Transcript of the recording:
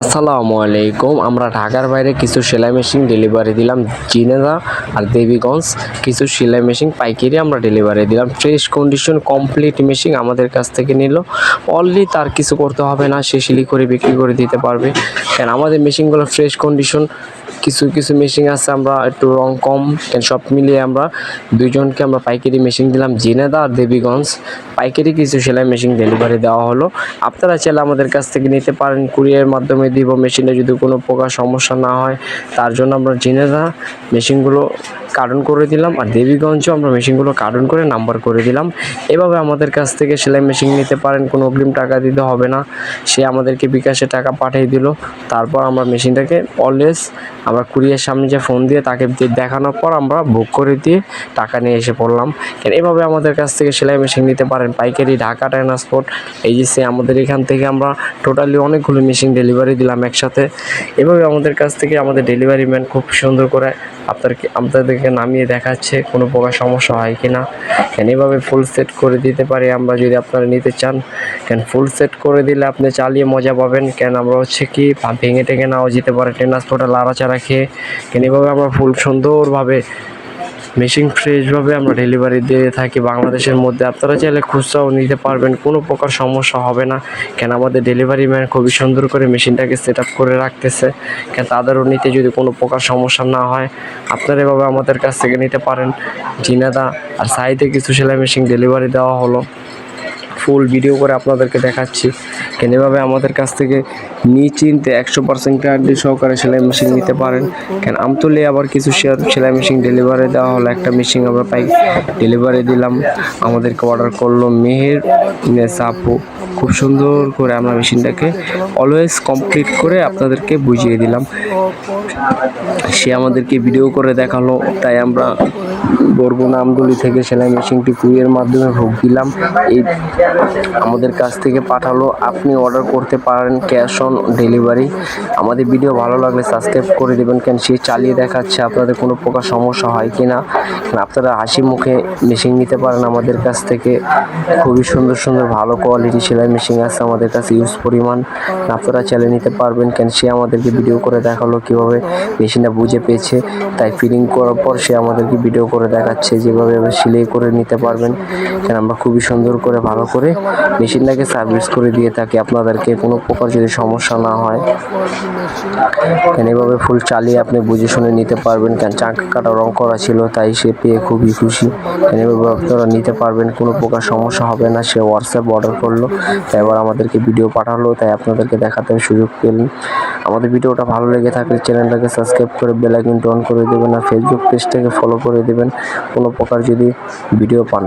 আসসালামু আলাইকুম। আমরা ঢাকার বাইরে কিছু সেলাই মেশিন ডেলিভারি দিলাম ঝিনেদা আর দেবীগঞ্জ। কিছু সেলাই মেশিন পাইকারি আমরা ডেলিভারি দিলাম। ফ্রেশ কন্ডিশন কমপ্লিট মেশিন আমাদের কাছ থেকে নিল। অনলি তার কিছু করতে হবে না, সে সিলি করে বিক্রি করে দিতে পারবে। কেন আমাদের মেশিনগুলো ফ্রেশ কন্ডিশন। কিছু কিছু মেশিন আছে আমরা একটু রং কম, সব মিলিয়ে আমরা দুইজনকে আমরা পাইকারি মেশিন দিলাম ঝিনেদা আর দেবীগঞ্জ। পাইকারি কিছু সেলাই মেশিন ডেলিভারি দেওয়া হলো। আপনারা চাইলে আমাদের কাছ থেকে নিতে পারেন, কুরিয়ার মাধ্যমে দিব। মেশিনে যদি কোনো প্রকার সমস্যা না হয় তার জন্য আমরা ঝিনেদা মেশিনগুলো কার্টন করে দিলাম, আর দেবীগঞ্জও আমরা মেশিনগুলো কার্টন করে নাম্বার করে দিলাম। এভাবে আমাদের কাছ থেকে সেলাই মেশিন নিতে পারেন, কোনো অগ্রিম টাকা দিতে হবে না। সে আমাদেরকে বিকাশে টাকা পাঠিয়ে দিল, তারপর আমরা মেশিনটাকে অলওয়েজ আমরা কুরিয়ার সামনে যে ফোন দিয়ে তাকে দেখানোর পর আমরা বুক করে দিয়ে টাকা নিয়ে এসে পড়লাম। এভাবে আমাদের কাছ থেকে সেলাই মেশিন নিতে পারেন পাইকারি, ঢাকা ট্রান্সপোর্ট এজেন্সি। আমাদের এখান থেকে আমরা টোটালি অনেকগুলো মেশিন ডেলিভারি দিলাম একসাথে। এভাবে আমাদের কাছ থেকে আমাদের ডেলিভারি ম্যান খুব সুন্দর করে আপনাদেরকে নামিয়ে দেখাচ্ছে কোনো প্রকার সমস্যা হয় কি না। এভাবে ফুল সেট করে দিতে পারি আমরা, যদি আপনারা নিতে চান। ফুল সেট করে দিলে আপনি চালিয়ে মজা পাবেন। আমরা হচ্ছে কি ভেঙে টেঙে নাও যেতে পারে ট্রান্সপোর্টে লাড়াচাড়া খেয়ে। এভাবে আমরা ফুল সুন্দরভাবে মেশিন ফ্রেশভাবে আমরা ডেলিভারি দিয়ে থাকি বাংলাদেশের মধ্যে। আপনারা চাইলে খুচরাও নিতে পারবেন, কোনো প্রকার সমস্যা হবে না। আমাদের ডেলিভারি ম্যান খুবই সুন্দর করে মেশিনটাকে সেট আপ করে রাখতেছে। তাদেরও নিতে যদি কোনো প্রকার সমস্যা না হয়, আপনারা এভাবে আমাদের কাছ থেকে নিতে পারেন। ঝিনেদা আর সাইডে কিছু সেলাই মেশিন ডেলিভারি দেওয়া হলো, ফুল ভিডিও করে আপনাদেরকে দেখাচ্ছি। এভাবে আমাদের কাছ থেকে নিশ্চিন্তে 100% গ্যারান্টি সহকারে সেলাই মেশিন নিতে পারেন। আমতলে আবার কিছু সেলাই মেশিন ডেলিভারি দেওয়া হলো। একটা মেশিন আমরা ডেলিভারি দিলাম, আমাদেরকে অর্ডার করলো মেহের আপু। খুব সুন্দর করে আমরা মেশিনটাকে অলওয়েজ কমপ্লিট করে আপনাদেরকে বুঝিয়ে দিলাম। সে আমাদেরকে ভিডিও করে দেখালো, তাই আমরা বরগুনা আমদুলি থেকে সেলাই মেশিনটি কুরিয়ার মাধ্যমে ভোগ দিলাম। এই আমাদের কাছ থেকে পাঠালো। আপনি অর্ডার করতে পারেন ক্যাশ অন ডেলিভারি। আমাদের ভিডিও ভালো লাগলে সাবস্ক্রাইব করে দেবেন। সে চালিয়ে দেখাচ্ছে আপনাদের কোনো প্রকার সমস্যা হয় কি না। আপনারা হাসি মুখে মেশিন নিতে পারেন আমাদের কাছ থেকে। খুবই সুন্দর সুন্দর ভালো কোয়ালিটি সেলাই মেশিন আছে আমাদের কাছে, ইউজ পরিমাণ। আপনারা চালিয়ে নিতে পারবেন। সে আমাদেরকে ভিডিও করে দেখালো কীভাবে মেশিনটা বুঝে পেয়েছে, তাই ফিটিং করার পর সে আমাদেরকে ভিডিও করে দেখাচ্ছে যেভাবে সেলাই করে নিতে পারবেন। আমরা খুবই সুন্দর করে ভালো করে মেশিনটাকে সার্ভিস করে দিয়ে থাকি আপনাদেরকে, কোনো প্রকার যদি সমস্যা না হয়। এভাবে ফুল চালিয়ে আপনি বুঝে শুনে নিতে পারবেন। চাকা কাটা রং করা ছিল, তাই সে পেয়ে খুবই খুশি। এভাবে আপনারা নিতে পারবেন, কোনো প্রকার সমস্যা হবে না। সে হোয়াটসঅ্যাপ অর্ডার করলো, তাই এবার আমাদেরকে ভিডিও পাঠালো, তাই আপনাদেরকে দেখাতে সুযোগ পেলেন। আমাদের ভিডিওটা ভালো লেগে থাকলে চ্যানেলটাকে সাবস্ক্রাইব করে বেল আইকনটি অন করে দেবেন, আর ফেসবুক পেজটাকে ফলো করে দেবেন কোনো প্রকার যদি ভিডিও পান।